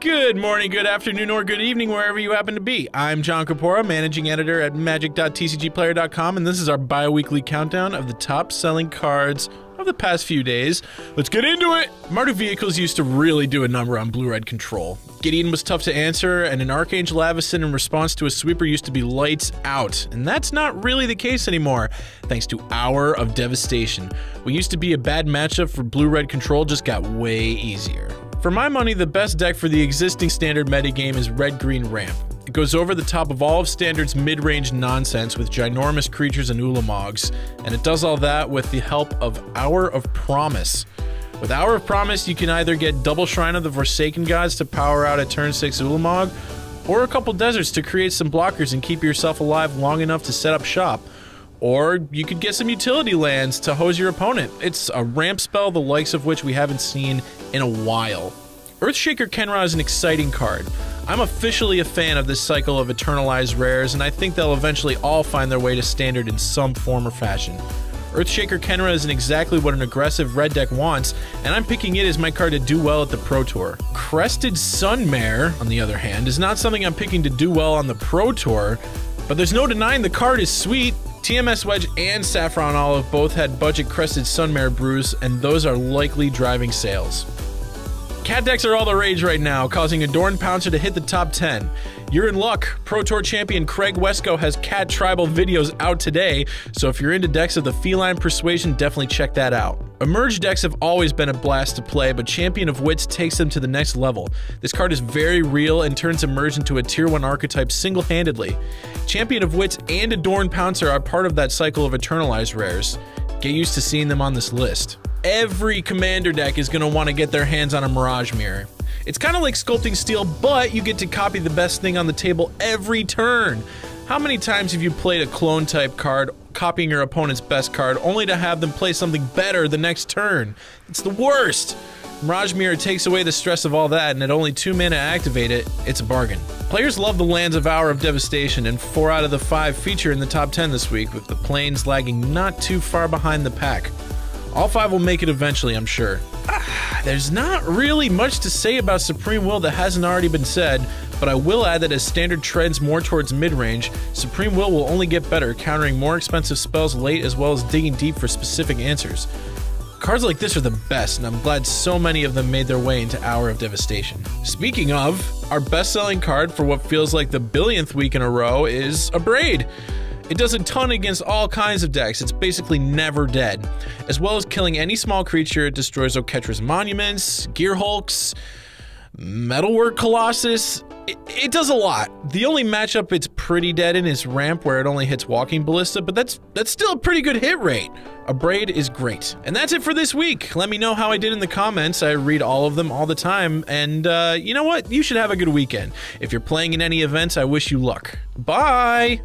Good morning, good afternoon, or good evening, wherever you happen to be. I'm John Kapora, managing editor at magic.tcgplayer.com, and this is our bi-weekly countdown of the top-selling cards of the past few days. Let's get into it! Mardu Vehicles used to really do a number on blue-red control. Gideon was tough to answer, and an Archangel Avacyn in response to a sweeper used to be lights out. And that's not really the case anymore, thanks to Hour of Devastation. What used to be a bad matchup for blue-red control just got way easier. For my money, the best deck for the existing standard metagame is red-green ramp. It goes over the top of all of Standard's mid-range nonsense with ginormous creatures and Ulamogs, and it does all that with the help of Hour of Promise. With Hour of Promise, you can either get double Shrine of the Forsaken Gods to power out a turn 6 Ulamog, or a couple deserts to create some blockers and keep yourself alive long enough to set up shop. Or you could get some utility lands to hose your opponent. It's a ramp spell the likes of which we haven't seen in a while. Earthshaker Kenra is an exciting card. I'm officially a fan of this cycle of Eternalized rares, and I think they'll eventually all find their way to Standard in some form or fashion. Earthshaker Kenra isn't exactly what an aggressive red deck wants, and I'm picking it as my card to do well at the Pro Tour. Crested Sunmare, on the other hand, is not something I'm picking to do well on the Pro Tour, but there's no denying the card is sweet. TMS Wedge and Saffron Olive both had budget Crested Sunmare brews, and those are likely driving sales. Cat decks are all the rage right now, causing Adorned Pouncer to hit the top 10. You're in luck. Pro Tour champion Craig Wesco has cat tribal videos out today, so if you're into decks of the feline persuasion, definitely check that out. Emerge decks have always been a blast to play, but Champion of Wits takes them to the next level. This card is very real and turns Emerge into a tier 1 archetype single-handedly. Champion of Wits and Adorned Pouncer are part of that cycle of Eternalized rares. Get used to seeing them on this list. Every commander deck is going to want to get their hands on a Mirage Mirror. It's kind of like Sculpting Steel, but you get to copy the best thing on the table every turn. How many times have you played a clone type card, copying your opponent's best card, only to have them play something better the next turn? It's the worst! Mirage Mirror takes away the stress of all that, and at only 2 mana to activate it, it's a bargain. Players love the lands of Hour of Devastation, and 4 out of the 5 feature in the top 10 this week, with the planes lagging not too far behind the pack. All 5 will make it eventually, I'm sure. There's not really much to say about Supreme Will that hasn't already been said, but I will add that as Standard trends more towards mid-range, Supreme Will only get better, countering more expensive spells late as well as digging deep for specific answers. Cards like this are the best, and I'm glad so many of them made their way into Hour of Devastation. Speaking of, our best-selling card for what feels like the billionth week in a row is Abrade. It does a ton against all kinds of decks, it's basically never dead. As well as killing any small creature, it destroys Oketra's monuments, Gear Hulks, Metalwork Colossus. It does a lot. The only matchup it's pretty dead in is Ramp, where it only hits Walking Ballista, but that's still a pretty good hit rate. Abrade is great. And that's it for this week. Let me know how I did in the comments. I read all of them all the time, and you know what? You should have a good weekend. If you're playing in any events, I wish you luck. Bye!